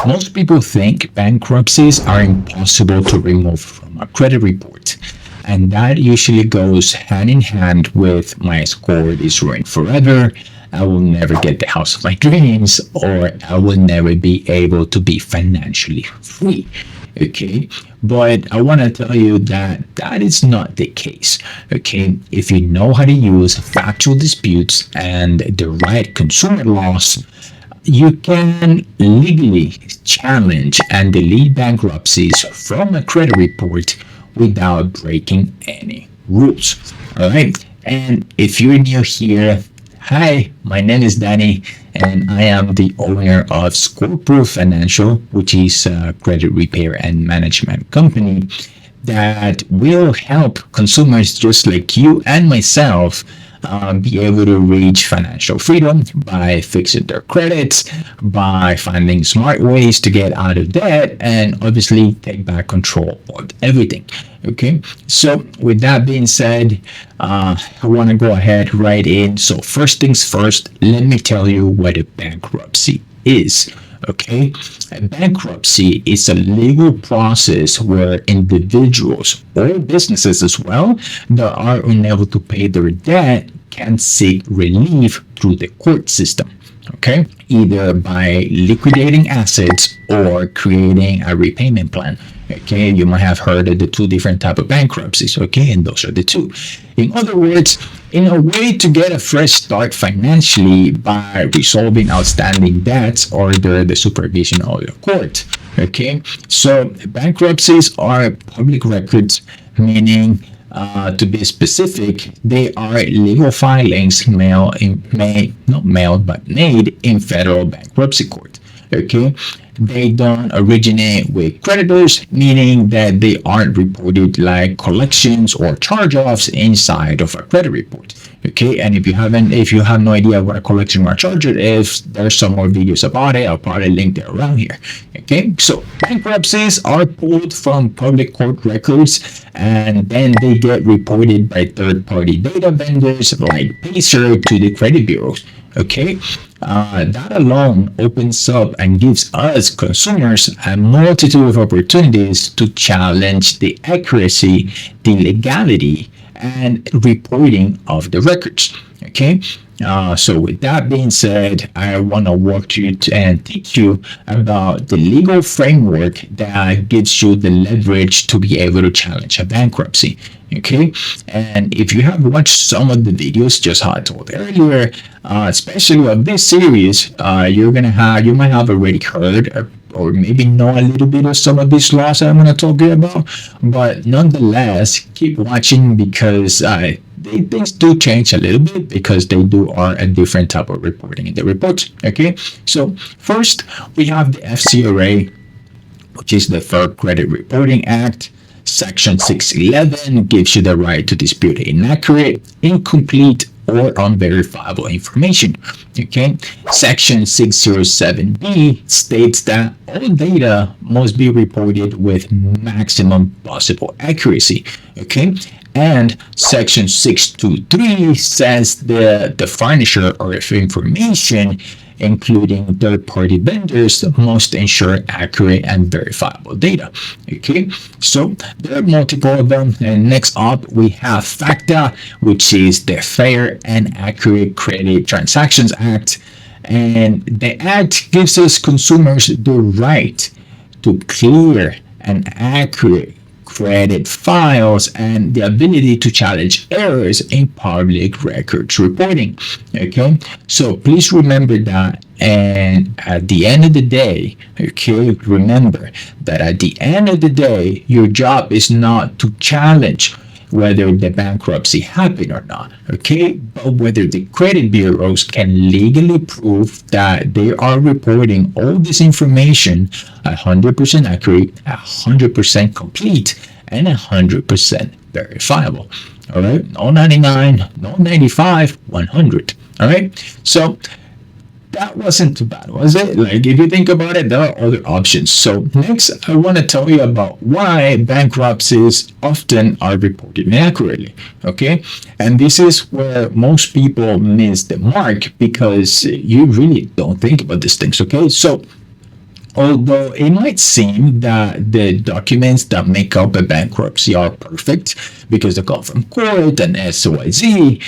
Most people think bankruptcies are impossible to remove from a credit report. And that usually goes hand in hand with my score is ruined forever. I will never get the house of my dreams, or I will never be able to be financially free. Okay, but I want to tell you that that is not the case. Okay, if you know how to use factual disputes and the right consumer laws, you can legally challenge and delete bankruptcies from a credit report without breaking any rules. All right. And if you're new here, hi, my name is Danny, and I am the owner of Scoreproof Financial, which is a credit repair and management company that will help consumers just like you and myself be able to reach financial freedom by fixing their credits, by finding smart ways to get out of debt, and obviously take back control of everything. Okay, so with that being said, I want to go ahead right in. So, first things first, let me tell you what a bankruptcy is. Okay, a bankruptcy is a legal process where individuals or businesses as well that are unable to pay their debt can seek relief through the court system. Okay, either by liquidating assets or creating a repayment plan. Okay, you might have heard of the two different type of bankruptcies. Okay, and those are the two. In other words, in a way to get a fresh start financially by resolving outstanding debts under the supervision of the court. Okay, so bankruptcies are public records, meaning to be specific, they are legal filings not mailed, but made in federal bankruptcy court. Okay, they don't originate with creditors, meaning that they aren't reported like collections or charge-offs inside of a credit report. Okay, and if you have no idea what a collection or a charge-off is, there's some more videos about it. I'll probably link it around here. Okay, so bankruptcies are pulled from public court records, and then they get reported by third-party data vendors like Pacer to the credit bureaus. Okay, that alone opens up and gives us consumers a multitude of opportunities to challenge the accuracy, the legality, and reporting of the records. Okay, so with that being said, I want to walk you and teach you about the legal framework that gives you the leverage to be able to challenge a bankruptcy. Okay, and if you have watched some of the videos, just how I told earlier, especially of this series, you might have already heard or maybe know a little bit of some of these laws that I'm going to talk about, but nonetheless, keep watching because things do change a little bit because they do are a different type of reporting in the reports. Okay, so first we have the FCRA, which is the Fair Credit Reporting Act. Section 611 gives you the right to dispute inaccurate, incomplete, or unverifiable information. Okay. Section 607B states that all data must be reported with maximum possible accuracy. Okay. And Section 623 says the furnisher of information, including third-party vendors, must ensure accurate and verifiable data. Okay, so there are multiple of them. And next up, we have FACTA, which is the Fair and Accurate Credit Transactions Act. And the act gives us consumers the right to clear and accurate credit files and the ability to challenge errors in public records reporting. Okay, so please remember that. And at the end of the day, okay, remember that at the end of the day, your job is not to challenge whether the bankruptcy happened or not, okay, but whether the credit bureaus can legally prove that they are reporting all this information 100% accurate, 100% complete, and 100% verifiable. All right, no 99, no 95, 100. All right, so that wasn't too bad, was it? Like, if you think about it, there are other options. So next, I want to tell you about why bankruptcies often are reported inaccurately, okay? And this is where most people miss the mark because you really don't think about these things, okay? So Although it might seem that the documents that make up a bankruptcy are perfect because they come from court and XYZ,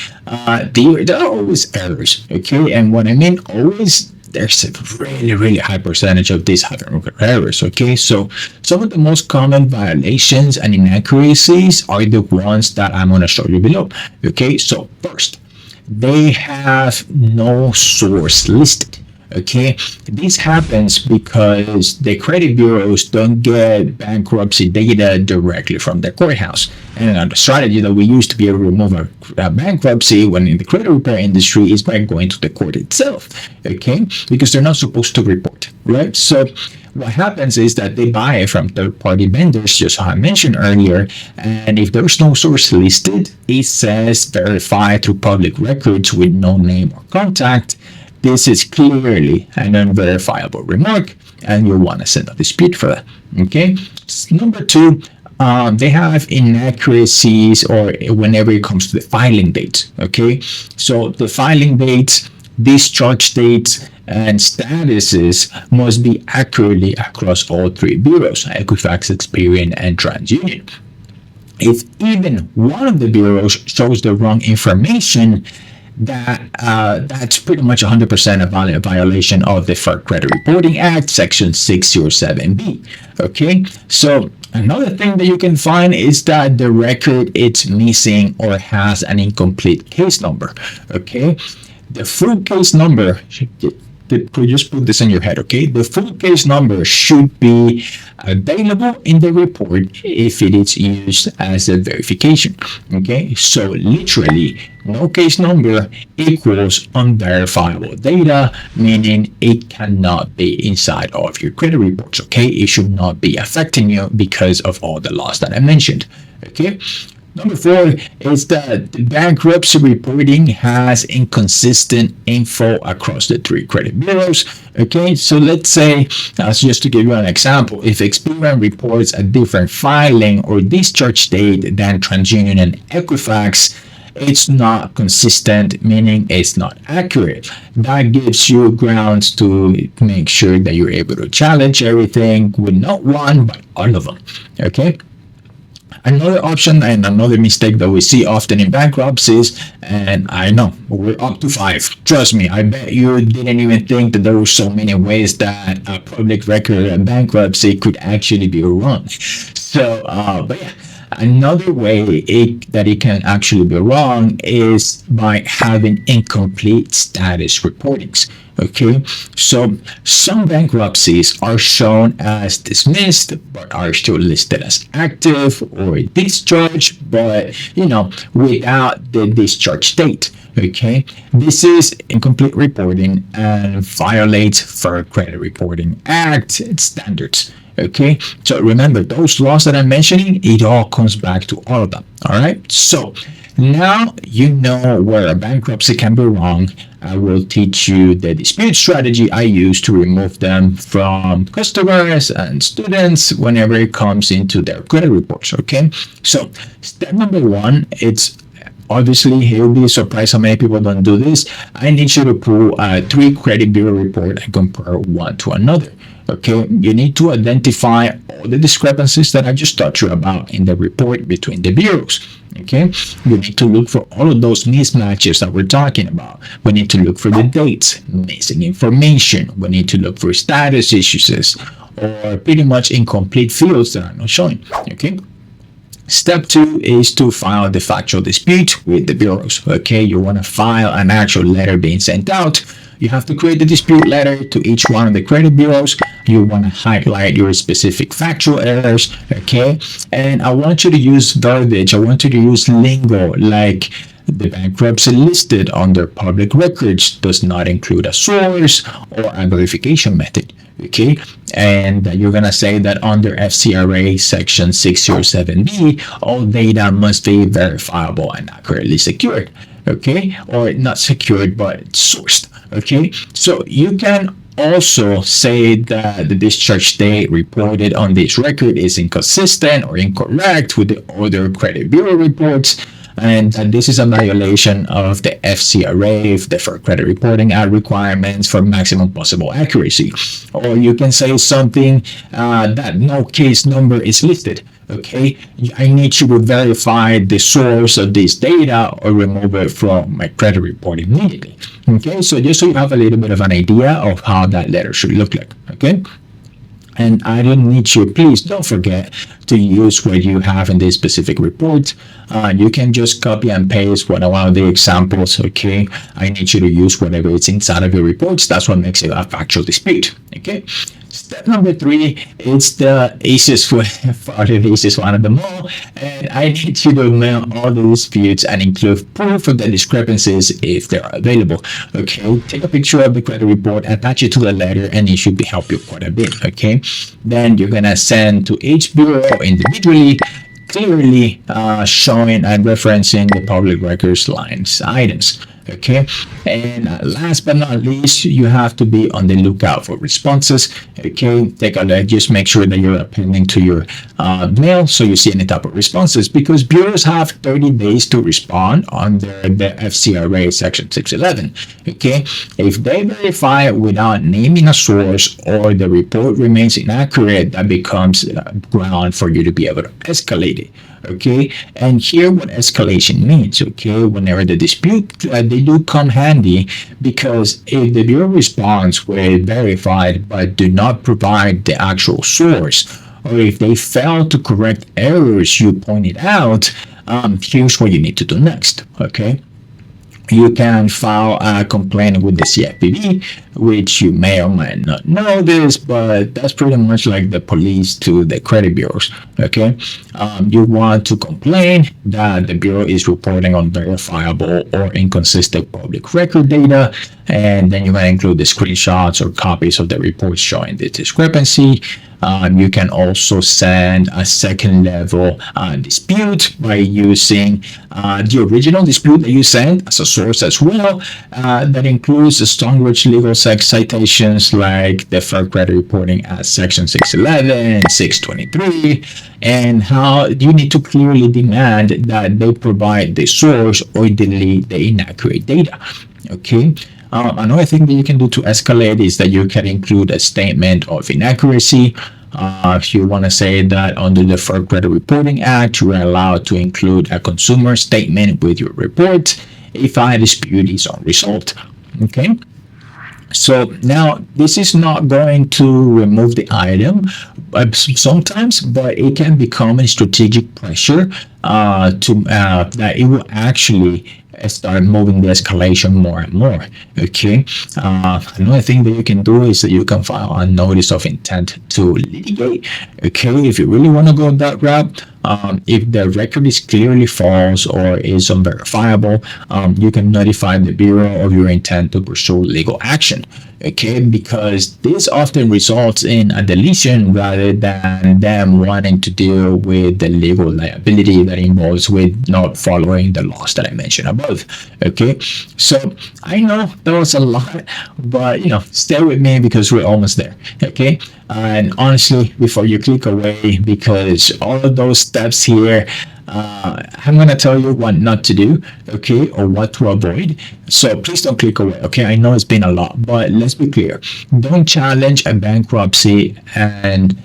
there are always errors, okay? And what I mean always, there's a really, really high percentage of these having errors, okay? So some of the most common violations and inaccuracies are the ones that I'm going to show you below, okay? So first, they have no source listed. Okay, this happens because the credit bureaus don't get bankruptcy data directly from the courthouse. And the strategy that we use to be able to remove a bankruptcy when in the credit repair industry is by going to the court itself. Okay, because they're not supposed to report, right? So what happens is that they buy it from third-party vendors, just how I mentioned earlier, and if there's no source listed, it says verify through public records with no name or contact. This is clearly an unverifiable remark, and you'll want to send a dispute for that. Okay. Number two, they have inaccuracies or whenever it comes to the filing date. Okay. So the filing dates, discharge dates, and statuses must be accurately across all three bureaus, Equifax, Experian, and TransUnion. If even one of the bureaus shows the wrong information, that's pretty much 100% a violation of the Fair Credit Reporting Act, Section 607B. Okay, so another thing that you can find is that the record is missing or has an incomplete case number. Okay, the full case number, just put this in your head, okay? The full case number should be available in the report if it is used as a verification, okay? So literally, no case number equals unverifiable data, meaning it cannot be inside of your credit reports, okay? It should not be affecting you because of all the laws that I mentioned, okay? Number four is that bankruptcy reporting has inconsistent info across the three credit bureaus. Okay, so let's say, just to give you an example, if Experian reports a different filing or discharge date than TransUnion and Equifax, it's not consistent, meaning it's not accurate. That gives you grounds to make sure that you're able to challenge everything with not one, but all of them. Okay. Another option and another mistake that we see often in bankruptcies, and I know we're up to 5. Trust me, I bet you didn't even think that there were so many ways that a public record and bankruptcy could actually be wrong. So, but yeah. Another way that it can actually be wrong is by having incomplete status reportings. Okay, so some bankruptcies are shown as dismissed but are still listed as active, or discharged but without the discharge date. Okay, this is incomplete reporting and violates Fair Credit Reporting Act standards. Okay, so remember those laws that I'm mentioning, it all comes back to all of them. All right, so now you know where a bankruptcy can be wrong. I will teach you the dispute strategy I use to remove them from customers and students whenever it comes into their credit reports. Okay, so step number one, it's obviously, you'll be surprised how many people don't do this. I need you to pull a 3 credit bureau report and compare one to another. Okay, you need to identify all the discrepancies that I just taught you about in the report between the bureaus. Okay, you need to look for all of those mismatches that we're talking about. We need to look for the dates, missing information. We need to look for status issues or pretty much incomplete fields that are not showing. Okay. Step 2 is to file the factual dispute with the bureaus. Okay, you want to file an actual letter being sent out. You have to create the dispute letter to each one of the credit bureaus. You want to highlight your specific factual errors, okay? And I want you to use verbiage. I want you to use lingo like the bankruptcy listed under public records does not include a source or a verification method. Okay, and you're gonna say that under FCRA section 607B, all data must be verifiable and accurately secured. Okay, or not secured but sourced. Okay, so you can also say that the discharge date reported on this record is inconsistent or incorrect with the other credit bureau reports. and that this is a violation of the FCRA, the Fair Credit Reporting Act requirements for maximum possible accuracy. Or you can say something that no case number is listed. Okay, I need you to verify the source of this data or remove it from my credit report immediately. Okay, so just so you have a little bit of an idea of how that letter should look like. Okay. And I don't need you, please don't forget to use what you have in this specific report. You can just copy and paste one of the examples, okay? I need you to use whatever is inside of your reports. That's what makes it a factual dispute, okay? Step number 3 is the easiest one, probably the easiest one of them all. And I need you to mail all the disputes and include proof of the discrepancies if they're available. Okay, take a picture of the credit report, attach it to the letter, and it should help you quite a bit. Okay, then you're gonna send to each bureau individually, clearly showing and referencing the public records lines items. Okay, and last but not least, you have to be on the lookout for responses. Okay, take a look, just make sure that you're appending to your mail so you see any type of responses, because bureaus have 30 days to respond under the FCRA section 611. Okay, if they verify without naming a source or the report remains inaccurate, that becomes ground for you to be able to escalate it. Okay, and here what escalation means. Okay, whenever the dispute, they do come handy, because if the bureau responds with verified but do not provide the actual source, or if they fail to correct errors you pointed out, here's what you need to do next. Okay, you can file a complaint with the CFPB, which you may or may not know this, but that's pretty much like the police to the credit bureaus. Okay, you want to complain that the bureau is reporting unverifiable or inconsistent public record data, and then you can include the screenshots or copies of the reports showing the discrepancy. You can also send a second level dispute by using the original dispute that you sent as a source as well. That includes the Stonebridge legal citations like the Fair Credit Reporting Act section 611, 623, and how you need to clearly demand that they provide the source or delete the inaccurate data. Okay. Another thing that you can do to escalate is that you can include a statement of inaccuracy. If you want to say that under the Fair Credit Reporting Act, you are allowed to include a consumer statement with your report if a dispute is unresolved. Okay. So now this is not going to remove the item sometimes, but it can become a strategic pressure that it will actually start moving the escalation more and more. Okay. Another thing that you can do is that you can file a notice of intent to litigate. Okay. If you really want to go that route, if the record is clearly false or is unverifiable, you can notify the bureau of your intent to pursue legal action. Okay, because this often results in a deletion rather than them wanting to deal with the legal liability that involves with not following the laws that I mentioned above. Okay, so I know that was a lot, but stay with me because we're almost there. Okay, and honestly, before you click away, because all of those steps here, I'm going to tell you what not to do, okay, or what to avoid. So please don't click away, okay? I know it's been a lot, but let's be clear. Don't challenge a bankruptcy and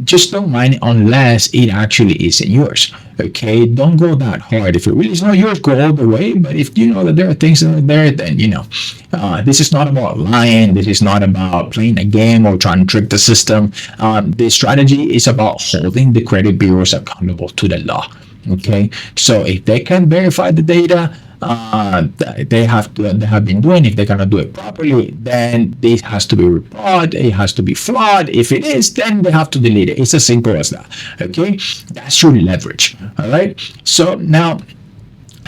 just don't mind unless it actually isn't yours. Okay, don't go that hard. If it really is not yours, go all the way. But if you know that there are things that are there, then this is not about lying. This is not about playing a game or trying to trick the system. The strategy is about holding the credit bureaus accountable to the law. Okay, so if they can verify the data, they have been doing. If they're gonna do it properly, then this has to be reported. It has to be flawed. If it is, then they have to delete it. It's as simple as that. Okay, that's your leverage. All right. So now,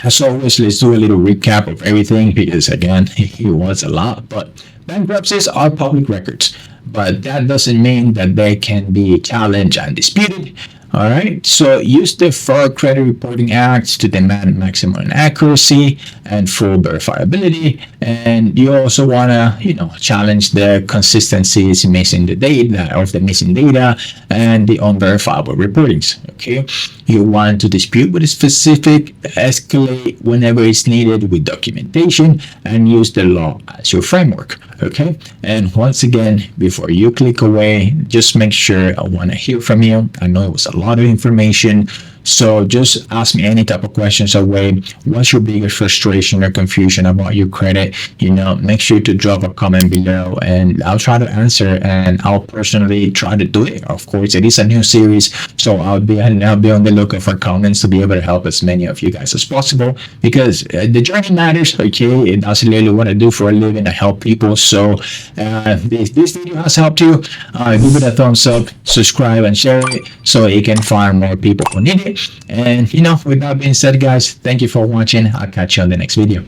as always, let's do a little recap of everything because again, it was a lot. But bankruptcies are public records, but that doesn't mean that they can be challenged and disputed. All right. So use the Fair Credit Reporting Act to demand maximum accuracy and full verifiability. And you also want to, challenge the consistencies missing the data of the missing data and the unverifiable reportings. Okay. You want to dispute with a specific, escalate whenever it's needed with documentation, and use the law as your framework. Okay. And once again, before you click away, just make sure I want to hear from you. I know it was a lot of information. So just ask me any type of questions away. What's your biggest frustration or confusion about your credit? Make sure to drop a comment below and I'll try to answer, and I'll personally try to do it. Of course, it is a new series, so I'll be on the lookout for comments to be able to help as many of you guys as possible, because the journey matters. Okay, that's literally what I do for a living. I help people. So this video has helped you. Give it a thumbs up, subscribe, and share it so it can find more people who need it. And with that being said, guys, thank you for watching. I'll catch you on the next video.